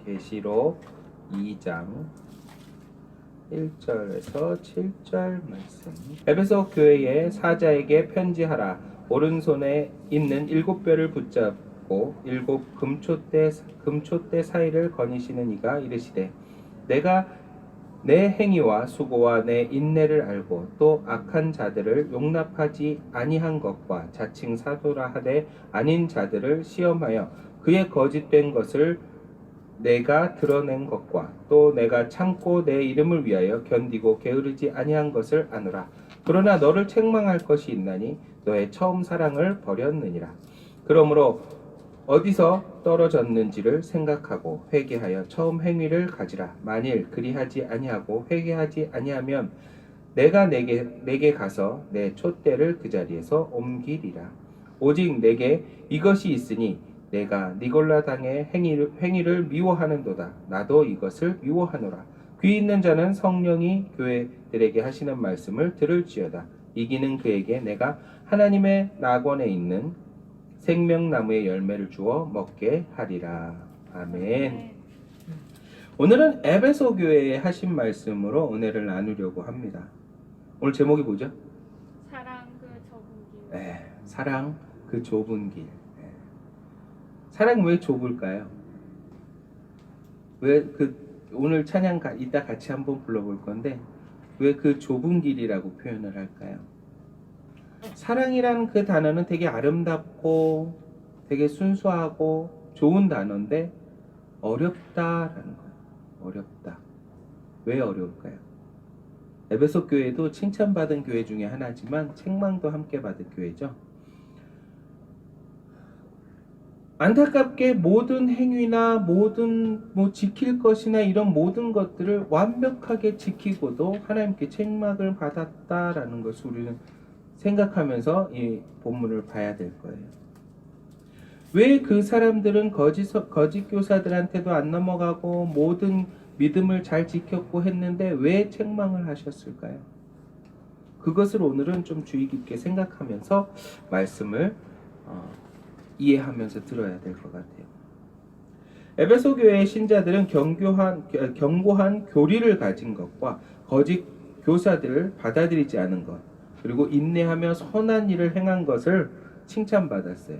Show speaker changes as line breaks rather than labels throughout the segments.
계시록 2장 1절에서 7절 말씀. 에베소 교회의 사자에게 편지하라. 오른손에 있는 7뼈를 붙잡고 7 금초대 사이를 거니시는 이가 이르시되, 내가 내 행위와 수고와 내 인내를 알고 또 악한 자들을 용납하지 아니한 것과 자칭 사도라 하되 아닌 자들을 시험하여 그의 거짓된 것을 내가 드러낸 것과 또 내가 참고 내 이름을 위하여 견디고 게으르지 아니한 것을 아노라. 그러나 너를 책망할 것이 있나니 너의 처음 사랑을 버렸느니라. 그러므로 어디서 떨어졌는지를 생각하고 회개하여 처음 행위를 가지라. 만일 그리하지 아니하고 회개하지 아니하면 내가 내게 가서 내 촛대를 그 자리에서 옮기리라. 오직 내게 이것이 있으니 내가 니골라당의 행위를 미워하는도다. 나도 이것을 미워하노라. 귀 있는 자는 성령이 교회들에게 하시는 말씀을 들을지어다. 이기는 그에게 내가 하나님의 낙원에 있는 생명나무의 열매를 주어 먹게 하리라. 아멘. 오늘은 에베소 교회에 하신 말씀으로 은혜를 나누려고 합니다. 오늘 제목이 뭐죠?
사랑 그 좁은 길.
네, 사랑 그 좁은 길. 사랑 왜 좁을까요? 왜 오늘 찬양 이따 같이 한번 불러볼 건데 왜 그 좁은 길이라고 표현을 할까요? 사랑이라는 그 단어는 되게 아름답고 되게 순수하고 좋은 단어인데 어렵다라는 거예요. 어렵다. 왜 어려울까요? 에베소 교회도 칭찬받은 교회 중에 하나지만 책망도 함께 받은 교회죠. 안타깝게 모든 행위나 모든 지킬 것이나 이런 모든 것들을 완벽하게 지키고도 하나님께 책망을 받았다라는 것을 우리는 생각하면서 이 본문을 봐야 될 거예요. 왜 그 사람들은 거짓 교사들한테도 안 넘어가고 모든 믿음을 잘 지켰고 했는데 왜 책망을 하셨을까요? 그것을 오늘은 좀 주의 깊게 생각하면서 말씀을 이해하면서 들어야 될 것 같아요. 에베소 교회의 신자들은 견고한 교리를 가진 것과 거짓 교사들을 받아들이지 않은 것, 그리고 인내하며 선한 일을 행한 것을 칭찬받았어요.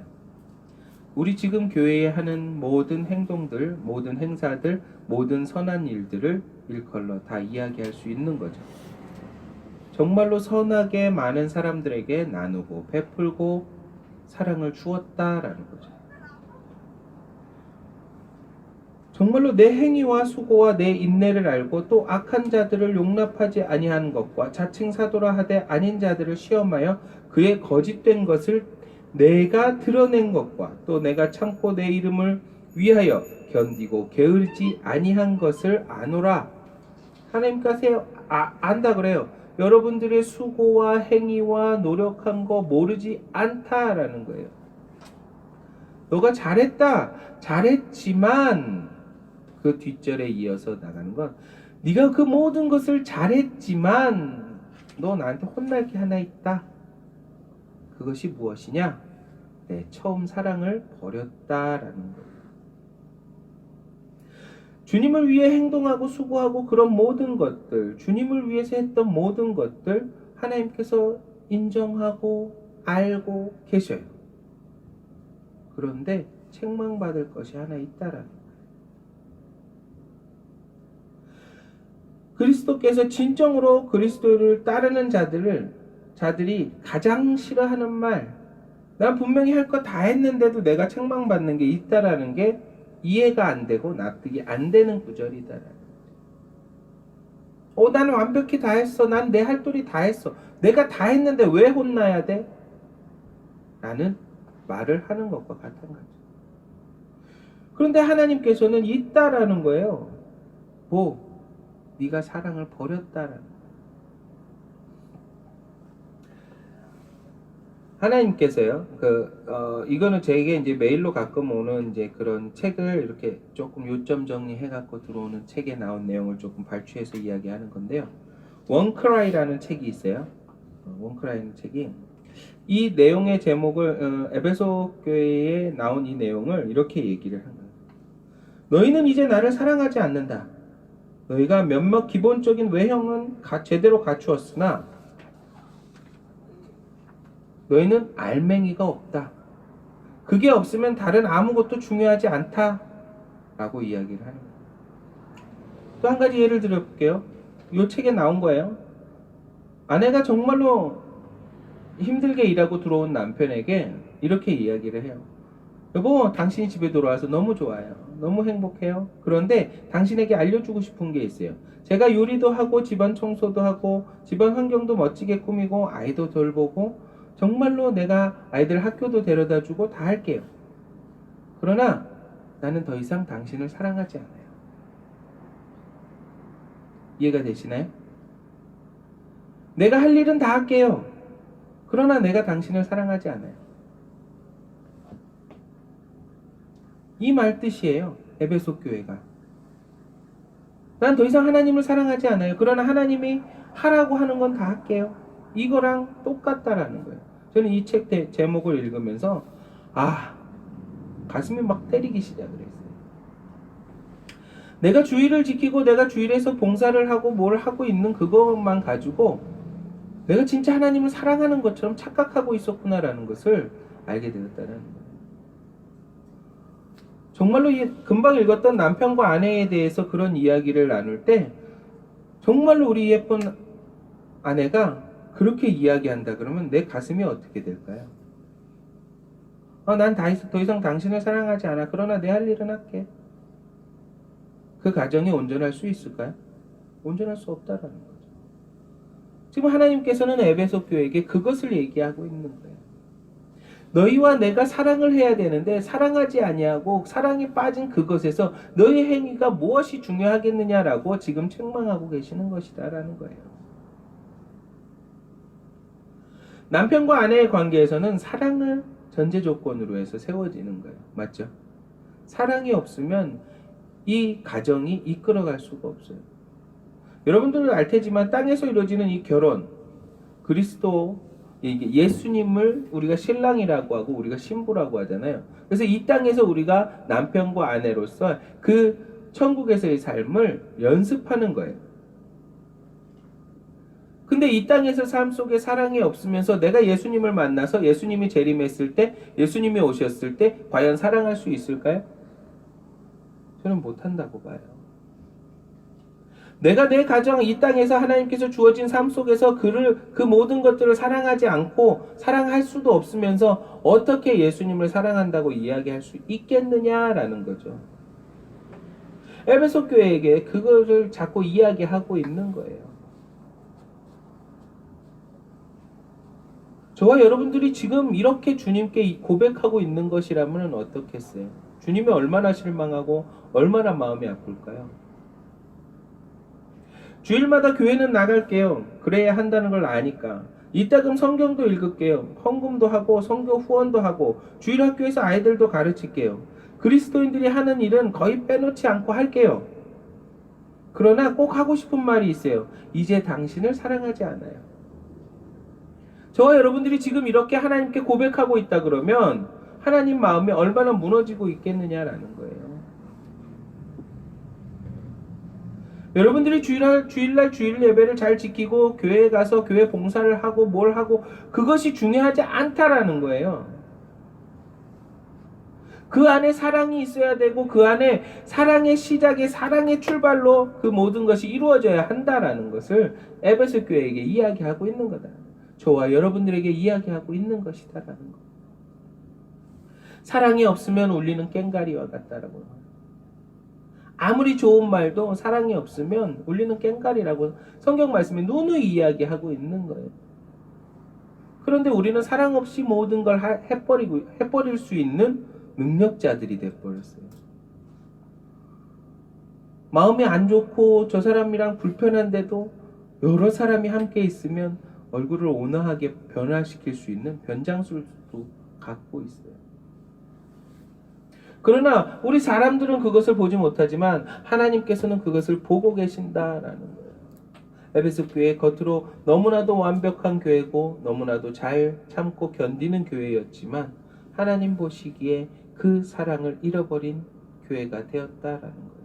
우리 지금 교회에 하는 모든 행동들, 모든 행사들, 모든 선한 일들을 일컬러 다 이야기할 수 있는 거죠. 정말로 선하게 많은 사람들에게 나누고 베풀고 사랑을 주었다라는 거죠. 정말로 내 행위와 수고와 내 인내를 알고 또 악한 자들을 용납하지 아니한 것과 자칭 사도라 하되 아닌 자들을 시험하여 그의 거짓된 것을 내가 드러낸 것과 또 내가 참고 내 이름을 위하여 견디고 게으르지 아니한 것을 아노라. 하나님께서 안다 그래요. 여러분들의 수고와 행위와 노력한 거 모르지 않다라는 거예요. 너가 잘했지만 그 뒷절에 이어서 나가는 건 네가 그 모든 것을 잘했지만 너 나한테 혼날 게 하나 있다. 그것이 무엇이냐? 내 처음 사랑을 버렸다라는 거예요. 주님을 위해 행동하고 수고하고 그런 모든 것들, 주님을 위해서 했던 모든 것들 하나님께서 인정하고 알고 계셔요. 그런데 책망받을 것이 하나 있다라는 거예요. 그리스도께서 진정으로 그리스도를 따르는 자들이 가장 싫어하는 말, 난 분명히 할 거 다 했는데도 내가 책망받는 게 있다라는 게 이해가 안 되고 납득이 안 되는 구절이다라는 거예요. 나는 완벽히 다 했어. 난 내 할 도리 다 했어. 내가 다 했는데 왜 혼나야 돼? 라는 말을 하는 것과 같은 거죠. 그런데 하나님께서는 있다라는 거예요. 네가 사랑을 버렸다라는 거예요. 하나님께서요, 이거는 제게 이제 메일로 가끔 오는 이제 그런 책을 이렇게 조금 요점 정리해갖고 들어오는 책에 나온 내용을 조금 발췌해서 이야기하는 건데요. 원크라이라는 책이 있어요. 원크라이라는 책이 이 내용의 제목을 에베소 교회에 나온 이 내용을 이렇게 얘기를 한 거예요. 너희는 이제 나를 사랑하지 않는다. 너희가 몇몇 기본적인 외형은 제대로 갖추었으나 너희는 알맹이가 없다. 그게 없으면 다른 아무것도 중요하지 않다. 라고 이야기를 하는 거예요. 또 한 가지 예를 들어볼게요. 이 책에 나온 거예요. 아내가 정말로 힘들게 일하고 들어온 남편에게 이렇게 이야기를 해요. 여보, 당신이 집에 돌아와서 너무 좋아요. 너무 행복해요. 그런데 당신에게 알려주고 싶은 게 있어요. 제가 요리도 하고 집안 청소도 하고 집안 환경도 멋지게 꾸미고 아이도 돌보고 정말로 내가 아이들 학교도 데려다 주고 다 할게요. 그러나 나는 더 이상 당신을 사랑하지 않아요. 이해가 되시나요? 내가 할 일은 다 할게요. 그러나 내가 당신을 사랑하지 않아요. 이 말 뜻이에요. 에베소 교회가. 난 더 이상 하나님을 사랑하지 않아요. 그러나 하나님이 하라고 하는 건 다 할게요. 이거랑 똑같다라는 거예요. 저는 이 책 제목을 읽으면서 가슴이 막 때리기 시작을 했어요. 내가 주일을 지키고 내가 주일에서 봉사를 하고 뭘 하고 있는 그것만 가지고 내가 진짜 하나님을 사랑하는 것처럼 착각하고 있었구나라는 것을 알게 되었다는 거예요. 정말로 금방 읽었던 남편과 아내에 대해서 그런 이야기를 나눌 때 정말로 우리 예쁜 아내가 그렇게 이야기한다 그러면 내 가슴이 어떻게 될까요? 난 더 이상 당신을 사랑하지 않아. 그러나 내 할 일은 할게. 그 가정이 온전할 수 있을까요? 온전할 수 없다라는 거죠. 지금 하나님께서는 에베소 교회에게 그것을 얘기하고 있는 거예요. 너희와 내가 사랑을 해야 되는데 사랑하지 아니하고 사랑에 빠진 그것에서 너희 행위가 무엇이 중요하겠느냐라고 지금 책망하고 계시는 것이다라는 거예요. 남편과 아내의 관계에서는 사랑을 전제 조건으로 해서 세워지는 거예요. 맞죠? 사랑이 없으면 이 가정이 이끌어갈 수가 없어요. 여러분들은 알 테지만 땅에서 이루어지는 이 결혼, 그리스도, 예수님을 우리가 신랑이라고 하고 우리가 신부라고 하잖아요. 그래서 이 땅에서 우리가 남편과 아내로서 그 천국에서의 삶을 연습하는 거예요. 근데 이 땅에서 삶 속에 사랑이 없으면서 내가 예수님을 만나서 예수님이 재림했을 때, 예수님이 오셨을 때 과연 사랑할 수 있을까요? 저는 못한다고 봐요. 내가 내 가정, 이 땅에서 하나님께서 주어진 삶 속에서 그 모든 것들을 사랑하지 않고 사랑할 수도 없으면서 어떻게 예수님을 사랑한다고 이야기할 수 있겠느냐라는 거죠. 에베소 교회에게 그거를 자꾸 이야기하고 있는 거예요. 저와 여러분들이 지금 이렇게 주님께 고백하고 있는 것이라면 어떻겠어요? 주님이 얼마나 실망하고 얼마나 마음이 아플까요? 주일마다 교회는 나갈게요. 그래야 한다는 걸 아니까. 이따금 성경도 읽을게요. 헌금도 하고 성교 후원도 하고 주일 학교에서 아이들도 가르칠게요. 그리스도인들이 하는 일은 거의 빼놓지 않고 할게요. 그러나 꼭 하고 싶은 말이 있어요. 이제 당신을 사랑하지 않아요. 저와 여러분들이 지금 이렇게 하나님께 고백하고 있다 그러면 하나님 마음이 얼마나 무너지고 있겠느냐라는 거예요. 여러분들이 주일날 주일 예배를 잘 지키고 교회에 가서 교회 봉사를 하고 뭘 하고 그것이 중요하지 않다라는 거예요. 그 안에 사랑이 있어야 되고 그 안에 사랑의 시작에 사랑의 출발로 그 모든 것이 이루어져야 한다라는 것을 에베소 교회에게 이야기하고 있는 거다. 저와 여러분들에게 이야기하고 있는 것이다라는 거. 사랑이 없으면 울리는 꽹과리와 같다라고. 아무리 좋은 말도 사랑이 없으면 울리는 꽹과리라고 성경 말씀에 누누이 이야기하고 있는 거예요. 그런데 우리는 사랑 없이 모든 걸 해버릴 수 있는 능력자들이 돼버렸어요. 마음이 안 좋고 저 사람이랑 불편한데도 여러 사람이 함께 있으면 얼굴을 온화하게 변화시킬 수 있는 변장술도 갖고 있어요. 그러나 우리 사람들은 그것을 보지 못하지만 하나님께서는 그것을 보고 계신다라는 거예요. 에베소 교회 겉으로 너무나도 완벽한 교회고 너무나도 잘 참고 견디는 교회였지만 하나님 보시기에 그 사랑을 잃어버린 교회가 되었다라는 거예요.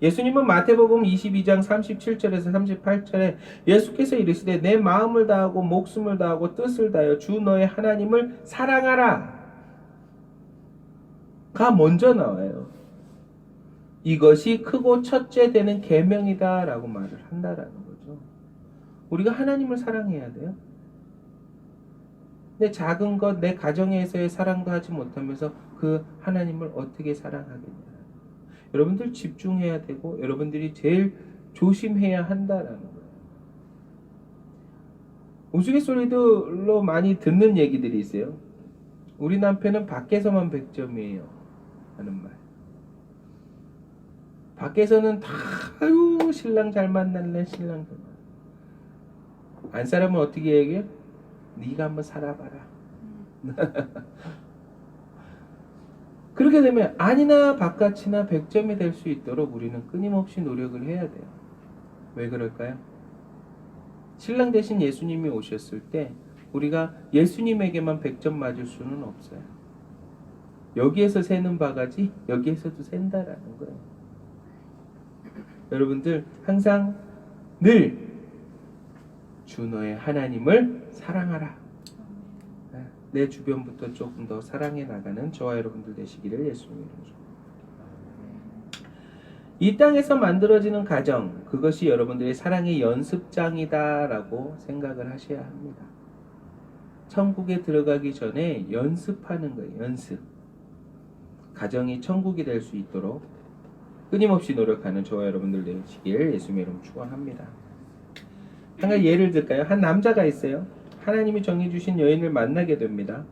예수님은 마태복음 22장 37절에서 38절에 예수께서 이르시되 내 마음을 다하고 목숨을 다하고 뜻을 다하여 주 너의 하나님을 사랑하라 가 먼저 나와요. 이것이 크고 첫째 되는 계명이다 라고 말을 한다라는 거죠. 우리가 하나님을 사랑해야 돼요. 내 작은 것, 내 가정에서의 사랑도 하지 못하면서 그 하나님을 어떻게 사랑하겠냐. 여러분들 집중해야 되고 여러분들이 제일 조심해야 한다라는 거예요. 우스갯소리로 많이 듣는 얘기들이 있어요. 우리 남편은 밖에서만 100점이에요 하는 말. 밖에서는 다 아유 신랑 잘 만났네 신랑 잘 만났네. 안 사람은 어떻게 얘기해요? 네가 한번 살아봐라. 그렇게 되면 안이나 바깥이나 100점이 될 수 있도록 우리는 끊임없이 노력을 해야 돼요. 왜 그럴까요? 신랑 대신 예수님이 오셨을 때 우리가 예수님에게만 100점 맞을 수는 없어요. 여기에서 새는 바가지 여기에서도 샌다라는 거예요. 여러분들 항상 늘 주 너의 하나님을 사랑하라. 내 주변부터 조금 더 사랑해 나가는 저와 여러분들 되시기를 예수님의 이름으로 축복합니다. 이 땅에서 만들어지는 가정, 그것이 여러분들의 사랑의 연습장이다라고 생각을 하셔야 합니다. 천국에 들어가기 전에 연습하는 거예요. 연습. 가정이 천국이 될 수 있도록 끊임없이 노력하는 저와 여러분들 되시길 예수님의 이름으로 축원합니다. 한 가지 예를 들까요? 한 남자가 있어요. 하나님이 정해주신 여인을 만나게 됩니다.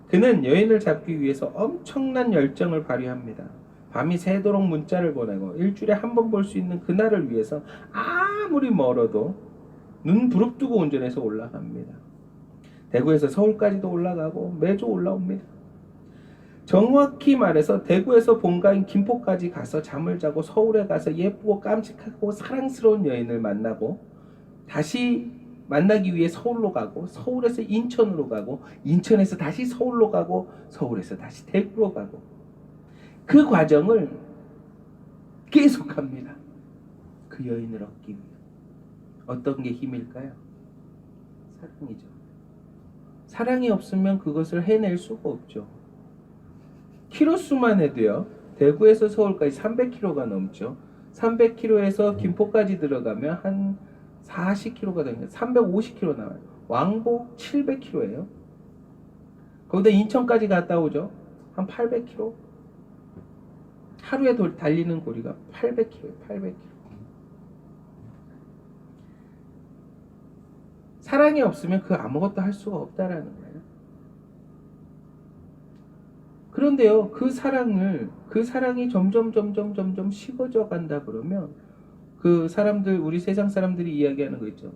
그는 여인을 잡기 위해서 엄청난 열정을 발휘합니다. 밤이 새도록 문자를 보내고 일주일에 한 번 볼 수 있는 그날을 위해서 아무리 멀어도 눈 부릅뜨고 운전해서 올라갑니다. 대구에서 서울까지도 올라가고 매주 올라옵니다. 정확히 말해서 대구에서 본가인 김포까지 가서 잠을 자고 서울에 가서 예쁘고 깜찍하고 사랑스러운 여인을 만나고 다시 만나기 위해 서울로 가고 서울에서 인천으로 가고 인천에서 다시 서울로 가고 서울에서 다시 대구로 가고 그 과정을 계속합니다. 그 여인을 얻기 위해. 어떤 게 힘일까요? 사랑이죠. 사랑이 없으면 그것을 해낼 수가 없죠. 키로수만 해도요. 대구에서 서울까지 300km가 넘죠. 300km에서 김포까지 들어가면 한 40km가 됩니다. 350km 나와요. 왕복 700km예요. 거기다 인천까지 갔다 오죠. 한 800km. 하루에 달리는 거리가 800km예요. 800km. 사랑이 없으면 그 아무것도 할 수가 없다라는 거예요. 그런데요, 그 사랑이 점점 식어져 간다 그러면 그 사람들, 우리 세상 사람들이 이야기하는 거 있죠.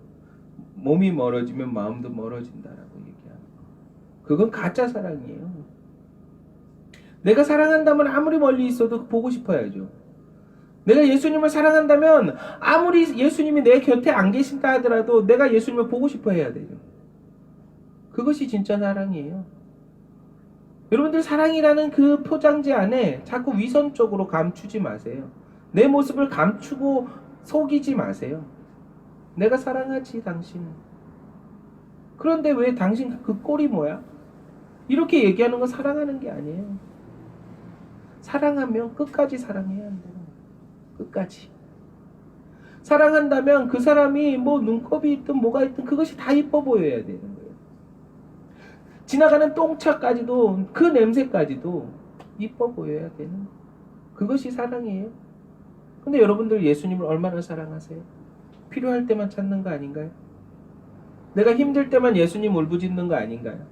몸이 멀어지면 마음도 멀어진다라고 얘기하는 거. 그건 가짜 사랑이에요. 내가 사랑한다면 아무리 멀리 있어도 보고 싶어야죠. 내가 예수님을 사랑한다면 아무리 예수님이 내 곁에 안 계신다 하더라도 내가 예수님을 보고 싶어 해야 되죠. 그것이 진짜 사랑이에요. 여러분들 사랑이라는 그 포장지 안에 자꾸 위선적으로 감추지 마세요. 내 모습을 감추고 속이지 마세요. 내가 사랑하지 당신. 그런데 왜 당신 그 꼴이 뭐야? 이렇게 얘기하는 건 사랑하는 게 아니에요. 사랑하면 끝까지 사랑해야 한대요. 끝까지. 사랑한다면 그 사람이 뭐 눈곱이 있든 뭐가 있든 그것이 다 이뻐 보여야 되는 거예요. 지나가는 똥차까지도 그 냄새까지도 이뻐 보여야 되는 그것이 사랑이에요. 근데 여러분들 예수님을 얼마나 사랑하세요? 필요할 때만 찾는 거 아닌가요? 내가 힘들 때만 예수님 울부짖는 거 아닌가요?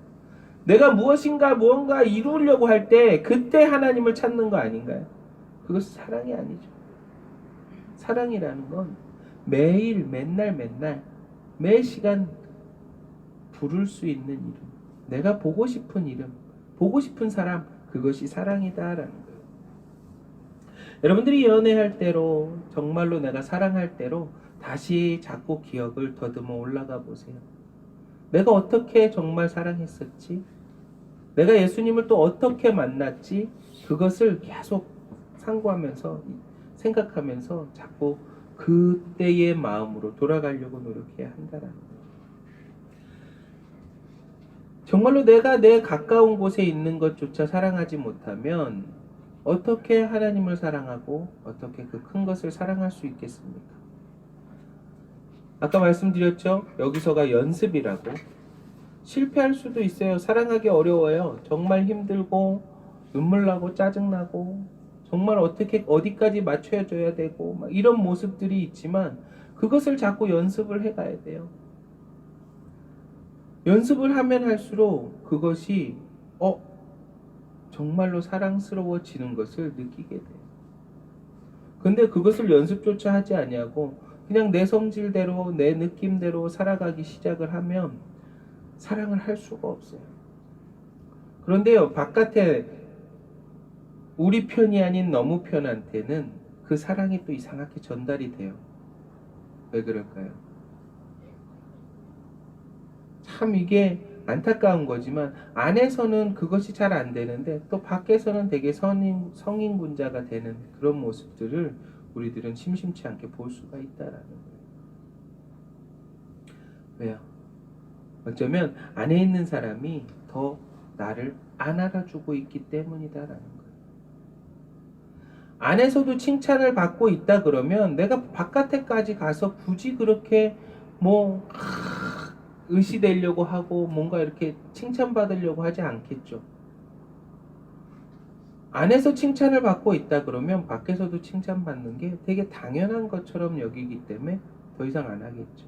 내가 무언가 이루려고 할 때 그때 하나님을 찾는 거 아닌가요? 그것은 사랑이 아니죠. 사랑이라는 건 매일 맨날 매 시간 부를 수 있는 이름, 내가 보고 싶은 이름, 보고 싶은 사람, 그것이 사랑이다라는 거예요. 여러분들이 연애할 때로 정말로 내가 사랑할 때로 다시 자꾸 기억을 더듬어 올라가 보세요. 내가 어떻게 정말 사랑했었지? 내가 예수님을 또 어떻게 만났지? 그것을 계속 상고하면서 생각하면서 자꾸 그때의 마음으로 돌아가려고 노력해야 한다라는 거예요. 정말로 내가 내 가까운 곳에 있는 것조차 사랑하지 못하면 어떻게 하나님을 사랑하고 어떻게 그 큰 것을 사랑할 수 있겠습니까? 아까 말씀드렸죠? 여기서가 연습이라고. 실패할 수도 있어요. 사랑하기 어려워요. 정말 힘들고 눈물 나고 짜증 나고 정말 어떻게 어디까지 맞춰줘야 되고 막 이런 모습들이 있지만 그것을 자꾸 연습을 해가야 돼요. 연습을 하면 할수록 그것이 정말로 사랑스러워지는 것을 느끼게 돼요. 근데 그것을 연습조차 하지 아니하고 그냥 내 성질대로 내 느낌대로 살아가기 시작을 하면 사랑을 할 수가 없어요. 그런데요, 바깥에 우리 편이 아닌 너무 편한테는 그 사랑이 또 이상하게 전달이 돼요. 왜 그럴까요? 참 이게 안타까운 거지만 안에서는 그것이 잘 안 되는데 또 밖에서는 되게 성인군자가 되는 그런 모습들을 우리들은 심심치 않게 볼 수가 있다라는 거예요. 왜요? 어쩌면 안에 있는 사람이 더 나를 안 알아주고 있기 때문이다라는 거예요. 안에서도 칭찬을 받고 있다 그러면 내가 바깥에까지 가서 굳이 그렇게 의시되려고 하고 뭔가 이렇게 칭찬받으려고 하지 않겠죠. 안에서 칭찬을 받고 있다 그러면 밖에서도 칭찬받는 게 되게 당연한 것처럼 여기기 때문에 더 이상 안 하겠죠.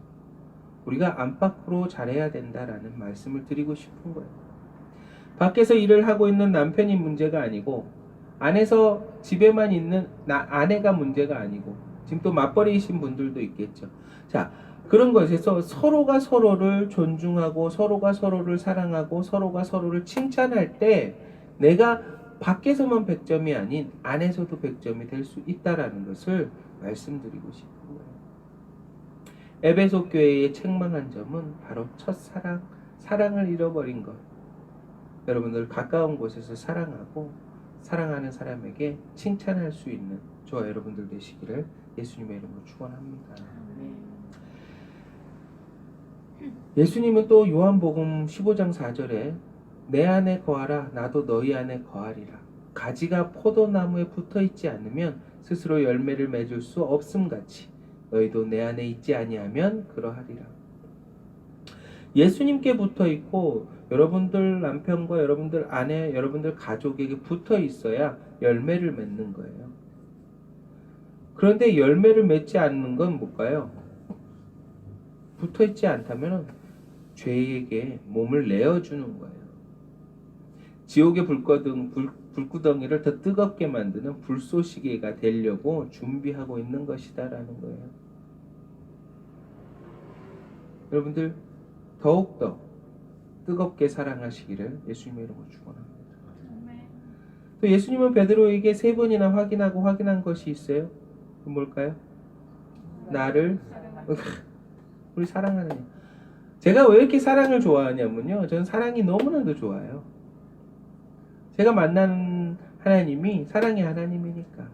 우리가 안팎으로 잘해야 된다라는 말씀을 드리고 싶은 거예요. 밖에서 일을 하고 있는 남편이 문제가 아니고 안에서 집에만 있는 아내가 문제가 아니고 지금 또 맞벌이이신 분들도 있겠죠. 자, 그런 것에서 서로가 서로를 존중하고 서로가 서로를 사랑하고 서로가 서로를 칭찬할 때 내가 밖에서만 100점이 아닌 안에서도 100점이 될 수 있다라는 것을 말씀드리고 싶은 거예요. 에베소 교회의 책망한 점은 바로 첫사랑, 사랑을 잃어버린 것. 여러분들 가까운 곳에서 사랑하고 사랑하는 사람에게 칭찬할 수 있는 저와 여러분들 되시기를 예수님의 이름으로 축원합니다. 예수님은 또 요한복음 15장 4절에 내 안에 거하라 나도 너희 안에 거하리라. 가지가 포도나무에 붙어있지 않으면 스스로 열매를 맺을 수 없음같이 너희도 내 안에 있지 아니하면 그러하리라. 예수님께 붙어있고 여러분들 남편과 여러분들 아내, 여러분들 가족에게 붙어있어야 열매를 맺는 거예요. 그런데 열매를 맺지 않는 건 뭘까요? 붙어있지 않다면 죄에게 몸을 내어주는 거예요. 지옥의 불구덩이를 더 뜨겁게 만드는 불쏘시개가 되려고 준비하고 있는 것이다라는 거예요. 여러분들 더욱더 뜨겁게 사랑하시기를 예수님의 이름으로 축원합니다. 또 예수님은 베드로에게 3번이나 확인한 것이 있어요. 그 뭘까요? 나를 우리 사랑하느냐. 제가 왜 이렇게 사랑을 좋아하냐면요, 저는 사랑이 너무나도 좋아요. 제가 만나는 하나님이 사랑의 하나님이니까.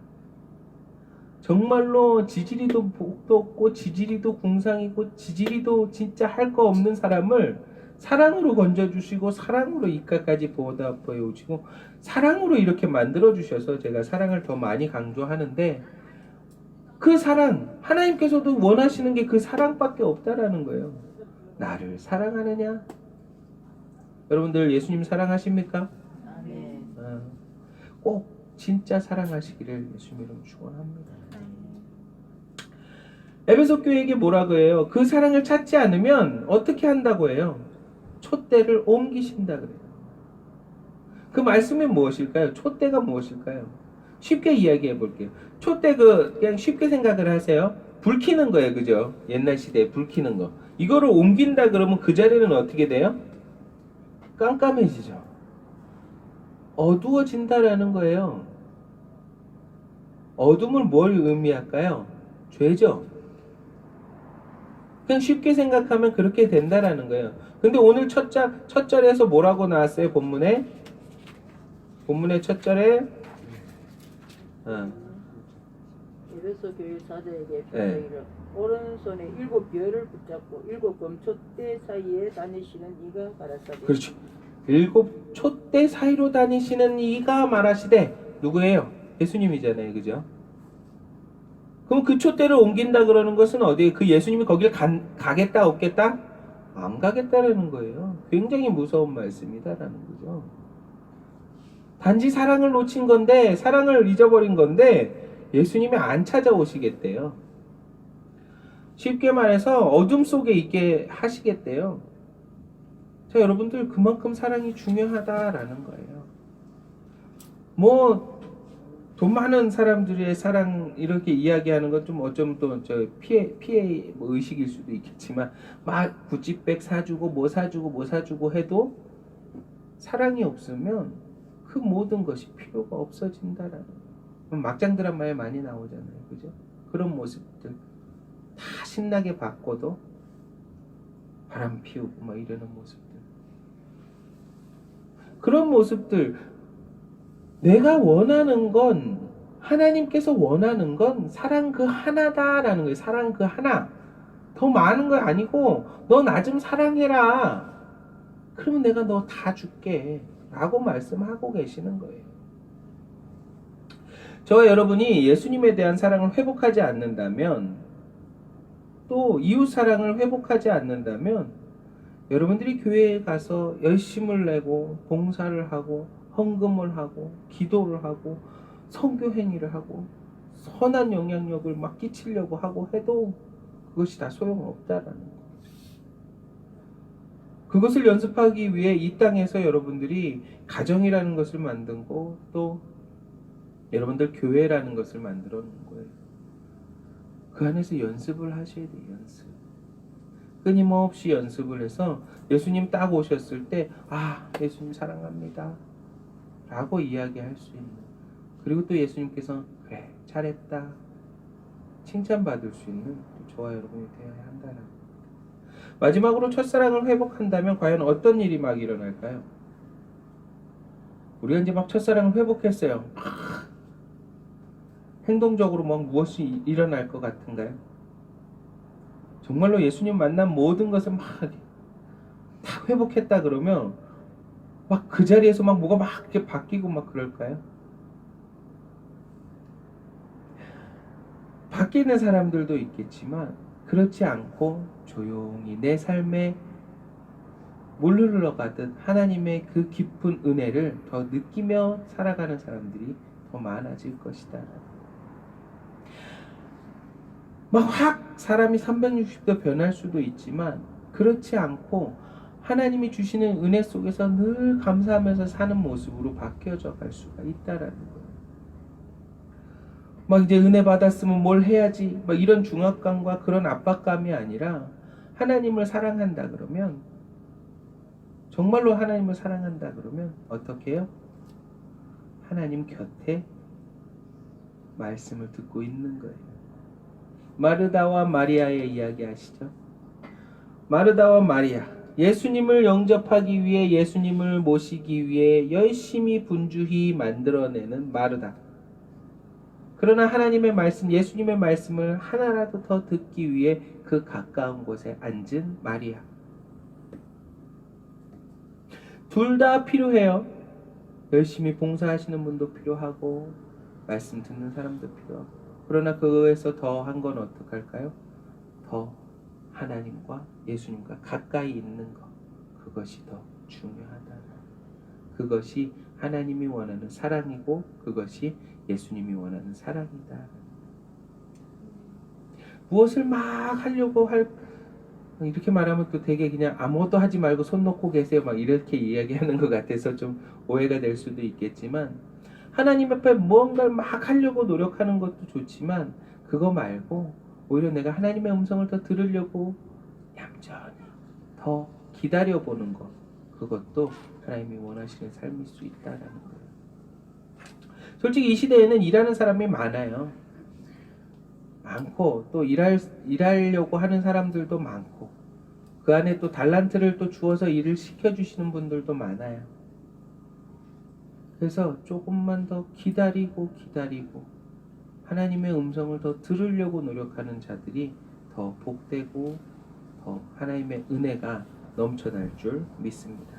정말로 지지리도 복도 없고 지지리도 궁상이고 지지리도 진짜 할 거 없는 사람을 사랑으로 건져주시고 사랑으로 이까까지 보호해오시고 사랑으로 이렇게 만들어주셔서 제가 사랑을 더 많이 강조하는데, 그 사랑, 하나님께서도 원하시는 게 그 사랑밖에 없다라는 거예요. 나를 사랑하느냐? 여러분들 예수님 사랑하십니까?
네.
꼭 진짜 사랑하시기를 예수님 이름으로 축원합니다. 에베소 교회에게 뭐라고 해요? 그 사랑을 찾지 않으면 어떻게 한다고 해요? 촛대를 옮기신다 그래요. 그 말씀이 무엇일까요? 촛대가 무엇일까요? 쉽게 이야기해 볼게요. 촛대 그냥 쉽게 생각을 하세요. 불 켜는 거예요, 그죠? 옛날 시대에 불 켜는 거. 이거를 옮긴다 그러면 그 자리는 어떻게 돼요? 깜깜해지죠. 어두워진다라는 거예요. 어둠을 뭘 의미할까요? 죄죠. 그냥 쉽게 생각하면 그렇게 된다라는 거예요. 근데 오늘 첫 절에서 뭐라고 나왔어요? 본문의 첫 절에
에베소 교회 사자에게
네.
편지하기를 오른손에 7벼를 붙잡고 7 금초대 사이에 다니시는 이가 가라사대.
그렇죠. 7 촛대 사이로 다니시는 이가 말하시되 누구예요? 예수님이잖아요, 그죠? 그럼 그 촛대를 옮긴다 그러는 것은 어디에? 그 예수님이 거길 가겠다 없겠다? 안 가겠다라는 거예요. 굉장히 무서운 말씀이다라는 거죠. 단지 사랑을 놓친 건데, 사랑을 잊어버린 건데 예수님이 안 찾아오시겠대요. 쉽게 말해서 어둠 속에 있게 하시겠대요. 자, 여러분들, 그만큼 사랑이 중요하다라는 거예요. 뭐 돈 많은 사람들의 사랑 이렇게 이야기하는 건 좀 어쩌면 또 저 피해 뭐 의식일 수도 있겠지만, 막 구찌백 사주고 뭐 사주고 해도 사랑이 없으면 그 모든 것이 필요가 없어진다라는 거예요. 막장 드라마에 많이 나오잖아요, 그죠? 그런 모습들 다 신나게 받고도 바람 피우고 막 이러는 모습들, 그런 모습들. 내가 원하는 건, 하나님께서 원하는 건 사랑 그 하나다라는 거예요. 사랑 그 하나. 더 많은 거 아니고 너 나 좀 사랑해라. 그러면 내가 너 다 줄게 라고 말씀하고 계시는 거예요. 저와 여러분이 예수님에 대한 사랑을 회복하지 않는다면, 또 이웃 사랑을 회복하지 않는다면, 여러분들이 교회에 가서 열심을 내고 봉사를 하고 헌금을 하고 기도를 하고 선교 행위를 하고 선한 영향력을 막 끼치려고 하고 해도 그것이 다 소용없다라는 거죠. 그것을 연습하기 위해 이 땅에서 여러분들이 가정이라는 것을 만들고, 또 여러분들 교회라는 것을 만들어 놓은 거예요. 그 안에서 연습을 하셔야 돼요. 연습. 끊임없이 연습을 해서 예수님 딱 오셨을 때, 아, 예수님 사랑합니다 라고 이야기할 수 있는, 그리고 또 예수님께서 그래 잘했다 칭찬받을 수 있는 저와 여러분이 되어야 한다는. 마지막으로 첫사랑을 회복한다면 과연 어떤 일이 막 일어날까요? 우리가 이제 막 첫사랑을 회복했어요. 행동적으로 막 무엇이 일어날 것 같은가요? 정말로 예수님 만난 모든 것을 막 다 회복했다 그러면 막 그 자리에서 막 뭐가 막 이렇게 바뀌고 막 그럴까요? 바뀌는 사람들도 있겠지만, 그렇지 않고 조용히 내 삶에 물 흘러가듯 하나님의 그 깊은 은혜를 더 느끼며 살아가는 사람들이 더 많아질 것이다. 막 확 사람이 360도 변할 수도 있지만, 그렇지 않고 하나님이 주시는 은혜 속에서 늘 감사하면서 사는 모습으로 바뀌어져 갈 수가 있다라는 거예요. 막 이제 은혜 받았으면 뭘 해야지 막 이런 중압감과 그런 압박감이 아니라, 하나님을 사랑한다 그러면, 정말로 하나님을 사랑한다 그러면 어떻게 해요? 하나님 곁에 말씀을 듣고 있는 거예요. 마르다와 마리아의 이야기 아시죠? 마르다와 마리아, 예수님을 영접하기 위해, 예수님을 모시기 위해 열심히 분주히 만들어내는 마르다. 그러나 하나님의 말씀, 예수님의 말씀을 하나라도 더 듣기 위해 그 가까운 곳에 앉은 마리아. 둘 다 필요해요. 열심히 봉사하시는 분도 필요하고 말씀 듣는 사람도 필요하고. 그러나 그거에서 더 한 건 어떡할까요? 더 하나님과 예수님과 가까이 있는 것, 그것이 더 중요하다. 그것이 하나님이 원하는 사랑이고, 그것이 예수님이 원하는 사랑이다. 무엇을 막 하려고 이렇게 말하면 또 되게 그냥 아무것도 하지 말고 손 놓고 계세요 막 이렇게 이야기하는 것 같아서 좀 오해가 될 수도 있겠지만, 하나님 앞에 무언가를 막 하려고 노력하는 것도 좋지만, 그거 말고 오히려 내가 하나님의 음성을 더 들으려고 얌전히 더 기다려보는 것, 그것도 하나님이 원하시는 삶일 수 있다라는 거예요. 솔직히 이 시대에는 일하는 사람이 많아요. 많고, 또 일하려고 하는 사람들도 많고, 그 안에 또 달란트를 또 주어서 일을 시켜주시는 분들도 많아요. 그래서 조금만 더 기다리고 하나님의 음성을 더 들으려고 노력하는 자들이 더 복되고 더 하나님의 은혜가 넘쳐날 줄 믿습니다.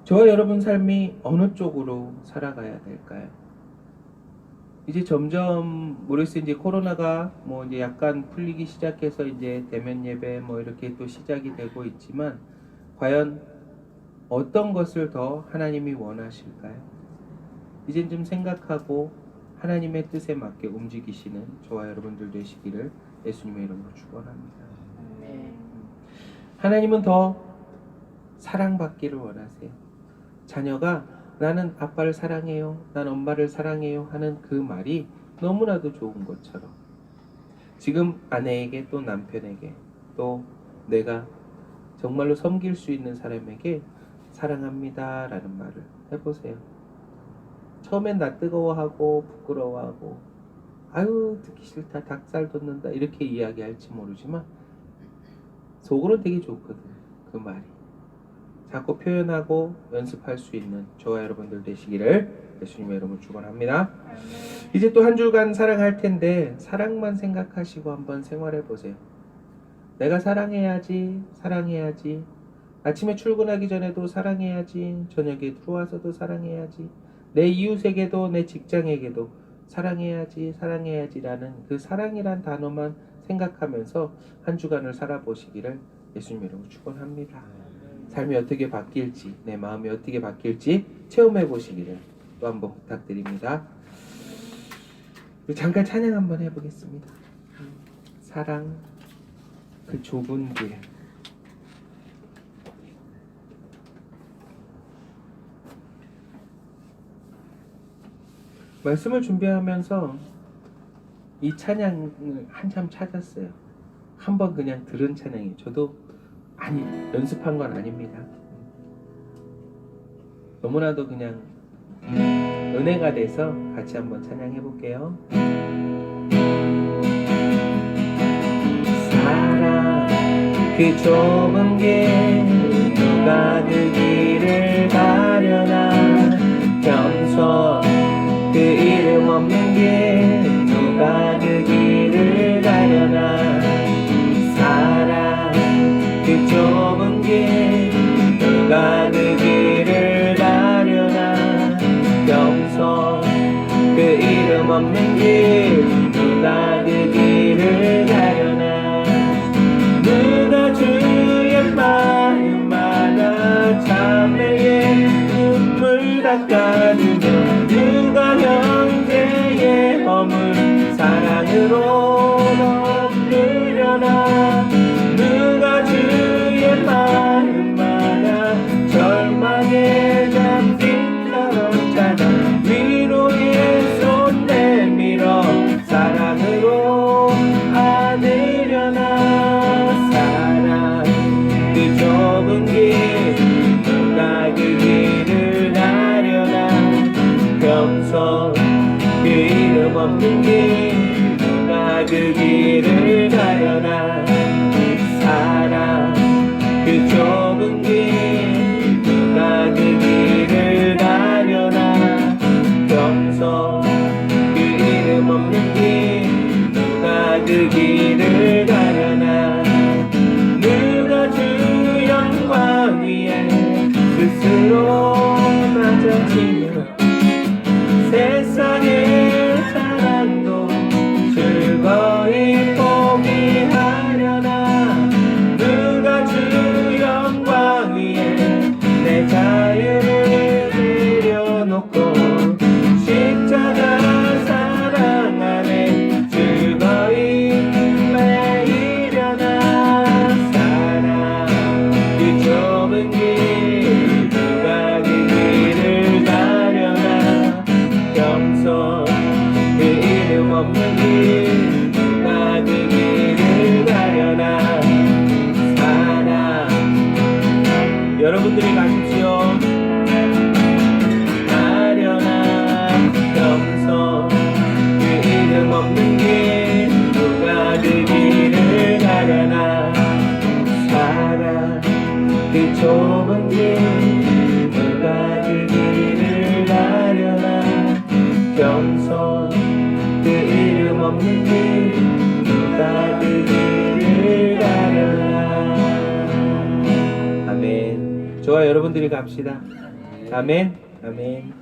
저와 여러분 삶이 어느 쪽으로 살아가야 될까요? 이제 점점 모르겠어요. 이제 코로나가 뭐 이제 약간 풀리기 시작해서 이제 대면 예배 뭐 이렇게 또 시작이 되고 있지만 과연 어떤 것을 더 하나님이 원하실까요? 이젠 좀 생각하고 하나님의 뜻에 맞게 움직이시는 저와 여러분들 되시기를 예수님의 이름으로 축원합니다. 하나님은 더 사랑받기를 원하세요. 자녀가 나는 아빠를 사랑해요, 난 엄마를 사랑해요 하는 그 말이 너무나도 좋은 것처럼 지금 아내에게 또 남편에게 또 내가 정말로 섬길 수 있는 사람에게 사랑합니다 라는 말을 해보세요. 처음엔 나 뜨거워하고 부끄러워하고 아유 듣기 싫다, 닭살 돋는다 이렇게 이야기할지 모르지만 속으로는 되게 좋거든 그 말이. 자꾸 표현하고 연습할 수 있는 저와 여러분들 되시기를 예수님의 이름으로 축원합니다. 이제 또 한 주간 사랑할 텐데 사랑만 생각하시고 한번 생활해 보세요. 내가 사랑해야지, 사랑해야지. 아침에 출근하기 전에도 사랑해야지, 저녁에 들어와서도 사랑해야지, 내 이웃에게도 내 직장에게도 사랑해야지, 사랑해야지라는 그 사랑이란 단어만 생각하면서 한 주간을 살아보시기를 예수님의 이름으로 축원합니다. 삶이 어떻게 바뀔지, 내 마음이 어떻게 바뀔지 체험해 보시기를 또 한번 부탁드립니다. 잠깐 찬양 한번 해보겠습니다. 사랑 그 좁은 길. 말씀을 준비하면서 이 찬양을 한참 찾았어요. 한번 그냥 들은 찬양이 저도 아니 연습한 건 아닙니다. 너무나도 그냥 은혜가 돼서 같이 한번 찬양해 볼게요. 사랑 그 좁은 길 누가 그 길을 가려나 겸손 그 이름 없는 길 누가 그 길을 가려나 사랑 그 좁은 길 누가 그 길을 가려나 겸손 그 이름 없는 길 누가 그 길을 가려나 누가 주의 마음 알아 자매의 눈물 닦아주며 누가 형제의 허물 사랑으로 덮으려나 누가 주의 마음 알아 절망에 잠긴 사람잖아 위로의 손 내밀어 사랑으로 안으려나 사랑 그 좁은 길 누가 그 길을 가려나 겸손 그 이름 없는 길 누가 그 길을 가려나 사랑 그 좁은 길 누가 그 길을 가려나 겸손 그 이름 없는 길 누가 그 길을 가려나 누가 주 영광 위에 스스로 낮아지며 세상의 자랑도 즐거이 주소서. 그 이름 없는 길 누가 그 길을 가려나. 아멘. 좋아, 여러분들이 갑시다. 아멘. 아멘.